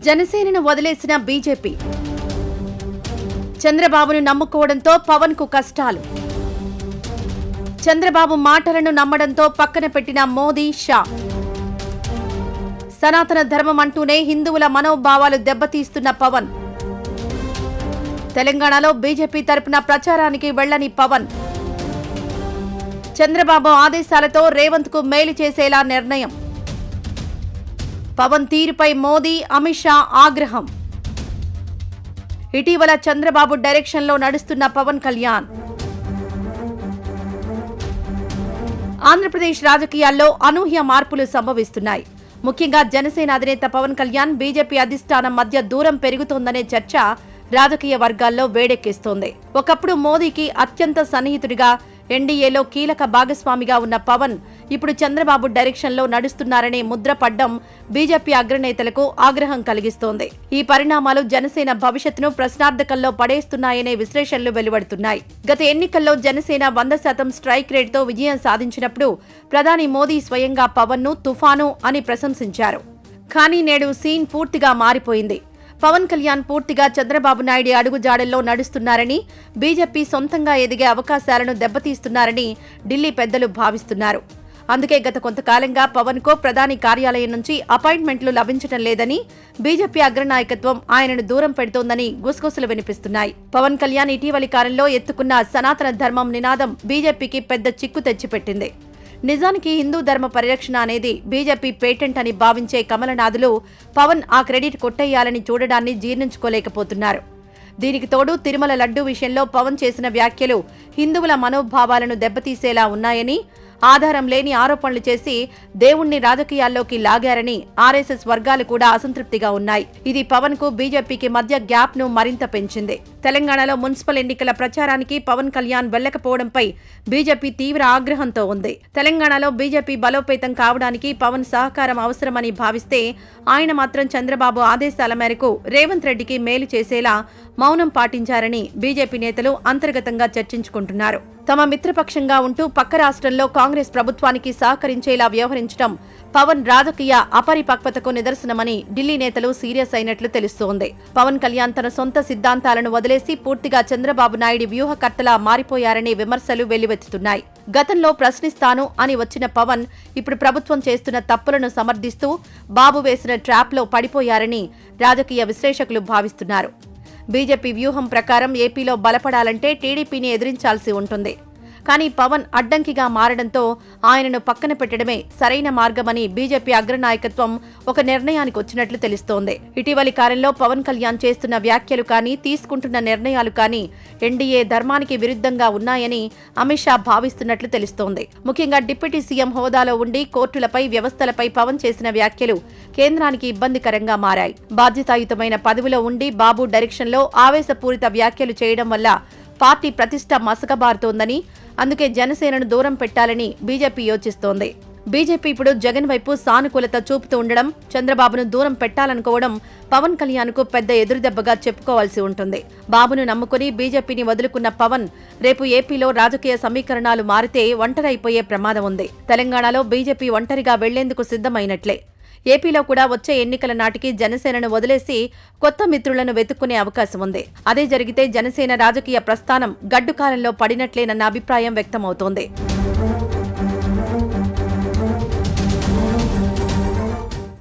జనసేనను వదిలేసిన బీజేపీ. చంద్రబాబును నమ్ముకోవడంతో పవన్ కు కష్టాలు. చంద్రబాబు మాటలను నమ్మడంతో పక్కన పెట్టిన మోదీ, షా. సనాతన ధర్మం అంటూనే హిందువుల మనోభావాలు దెబ్బతీస్తున్న పవన్. తెలంగాణలో బీజేపీ తరపున ప్రచారానికి వెళ్లని పవన్. చంద్రబాబు ఆదేశాలతో రేవంత్ కు మేలు చేసేలా నిర్ణయం. పవన్ తీరుపై మోదీ, అమిత్ షా ఆగ్రహం. ఇటీవల చంద్రబాబు డైరెక్షన్లో నడుస్తున్న పవన్ కళ్యాణ్. ఆంధ్రప్రదేశ్ రాజకీయాల్లో అనూహ్య మార్పులు సంభవిస్తున్నాయి. ముఖ్యంగా జనసేన అధినేత పవన్ కళ్యాణ్, బీజేపీ అధిష్టానం మధ్య దూరం పెరుగుతోందనే చర్చ రాజకీయ వర్గాల్లో వేడెక్కిస్తోంది. ఒకప్పుడు మోదీకి అత్యంత సన్నిహితుడిగా, ఎన్డీఏలో కీలక భాగస్వామిగా ఉన్న పవన్ ఇప్పుడు చంద్రబాబు డైరెక్షన్లో నడుస్తున్నారనే ముద్ర పడ్డం బీజేపీ అగ్రనేతలకు ఆగ్రహం కలిగిస్తోంది. ఈ పరిణామాలు జనసేన భవిష్యత్తును ప్రశ్నార్థకంలో పడేస్తున్నాయనే విశ్లేషణలు వెలువడుతున్నాయి. గత ఎన్నికల్లో జనసేన 100% స్ట్రైక్ రేటుతో విజయం సాధించినప్పుడు ప్రధాని మోదీ స్వయంగా పవన్ ను తుఫాను అని ప్రశంసించారు. కానీ నేడు సీన్ పూర్తిగా మారిపోయింది. పవన్ కళ్యాణ్ పూర్తిగా చంద్రబాబు నాయుడు అడుగుజాడల్లో నడుస్తున్నారని, బీజేపీ సొంతంగా ఎదిగే అవకాశాలను దెబ్బతీస్తున్నారని ఢిల్లీ పెద్దలు భావిస్తున్నారు. అందుకే గత కొంతకాలంగా పవన్ కో ప్రధాని కార్యాలయం నుంచి అపాయింట్మెంట్లు లభించడం లేదని, బీజేపీ అగ్రనాయకత్వం ఆయనను దూరం పెడుతోందని గుసగుసలు వినిపిస్తున్నాయి. పవన్ కళ్యాణ్ ఇటీవలి కాలంలో ఎత్తుకున్న సనాతన ధర్మం నినాదం బీజేపీకి పెద్ద చిక్కు తెచ్చిపెట్టింది. నిజానికి హిందూ ధర్మ పరిరక్షణ అనేది బీజేపీ పేటెంట్ అని భావించే కమలనాథులు పవన్ ఆ క్రెడిట్ కొట్టేయాలని చూడడాన్ని జీర్ణించుకోలేకపోతున్నారు. దీనికి తోడు తిరుమల లడ్డూ విషయంలో పవన్ చేసిన వ్యాఖ్యలు హిందువుల మనోభావాలను దెబ్బతీసేలా ఉన్నాయని, ఆధారం లేని ఆరోపణలు చేసి దేవుణ్ణి రాజకీయాల్లోకి లాగారని ఆర్ఎస్ఎస్ వర్గాలు కూడా అసంతృప్తిగా ఉన్నాయి. ఇది పవన్ కు బీజేపీకి మధ్య గ్యాప్ ను మరింత పెంచింది. తెలంగాణలో మున్సిపల్ ఎన్నికల ప్రచారానికి పవన్ కళ్యాణ్ వెళ్లకపోవడంపై బీజేపీ తీవ్ర ఆగ్రహంతో ఉంది. తెలంగాణలో బీజేపీ బలోపేతం కావడానికి పవన్ సహకారం అవసరమని భావిస్తే, ఆయన మాత్రం చంద్రబాబు ఆదేశాల మేరకు రేవంత్ రెడ్డికి మేలు చేసేలా మౌనం పాటించారని బీజేపీ నేతలు అంతర్గతంగా చర్చించుకుంటున్నారు. తమ మిత్రపక్షంగా ఉంటూ పక్క రాష్ట్రంలో కాంగ్రెస్ ప్రభుత్వానికి సహకరించేలా వ్యవహరించడం పవన్ రాజకీయ అపరిపక్వతకు నిదర్శనమని ఢిల్లీ నేతలు సీరియస్ అయినట్లు తెలుస్తోంది. పవన్ కళ్యాణ్ తన సొంత సిద్ధాంతాలను వదిలేసి పూర్తిగా చంద్రబాబు నాయుడు వ్యూహకర్తలా మారిపోయారనే విమర్శలు వెల్లువెత్తుతున్నాయి. గతంలో ప్రశ్నిస్తాను అని వచ్చిన పవన్ ఇప్పుడు ప్రభుత్వం చేస్తున్న తప్పులను సమర్థిస్తూ బాబు వేసిన ట్రాప్లో పడిపోయారని రాజకీయ విశ్లేషకులు భావిస్తున్నారు. బీజేపీ వ్యూహం ప్రకారం ఏపీలో బలపడాలంటే టీడీపీని ఎదిరించాల్సి ఉంటుంది. కానీ పవన్ అడ్డంకిగా మారడంతో ఆయనను పక్కన పెట్టడమే సరైన మార్గమని బీజేపీ అగ్రనాయకత్వం ఒక నిర్ణయానికి వచ్చినట్లు తెలుస్తోంది. ఇటీవలి కాలంలో పవన్ కళ్యాణ్ చేస్తున్న వ్యాఖ్యలు కానీ, తీసుకుంటున్న నిర్ణయాలు కానీ ఎన్డీఏ ధర్మానికి విరుద్ధంగా ఉన్నాయని అమిత్ షా భావిస్తున్నట్లు తెలుస్తోంది. ముఖ్యంగా డిప్యూటీ సీఎం హోదాలో ఉండి కోర్టులపై, వ్యవస్థలపై పవన్ చేసిన వ్యాఖ్యలు కేంద్రానికి ఇబ్బందికరంగా మారాయి. బాధ్యతాయుతమైన పదవిలో ఉండి బాబు డైరెక్షన్లో ఆవేశపూరిత వ్యాఖ్యలు చేయడం వల్ల పార్టీ ప్రతిష్ట మసకబారుతోందని, అందుకే జనసేనను దూరం పెట్టాలని బీజేపీ యోచిస్తోంది. బీజేపీ ఇప్పుడు జగన్ వైపు సానుకూలత చూపుతూ ఉండడం, చంద్రబాబును దూరం పెట్టాలనుకోవడం పవన్ కళ్యాణ్ కు పెద్ద ఎదురుదెబ్బగా చెప్పుకోవాల్సి ఉంటుంది. బాబును నమ్ముకుని బీజేపీని వదులుకున్న పవన్ రేపు ఏపీలో రాజకీయ సమీకరణాలు మారితే ఒంటరైపోయే ప్రమాదం ఉంది. తెలంగాణలో బీజేపీ ఒంటరిగా వెళ్లేందుకు సిద్ధమైనట్లే. ఏపీలో కూడా వచ్చే ఎన్నికల నాటికి జనసేనను వదిలేసి కొత్త మిత్రులను వెతుక్కునే అవకాశం ఉంది. అదే జరిగితే జనసేన రాజకీయ ప్రస్థానం గడ్డుకాలంలో పడినట్లేనన్న అభిప్రాయం వ్యక్తమవుతోంది.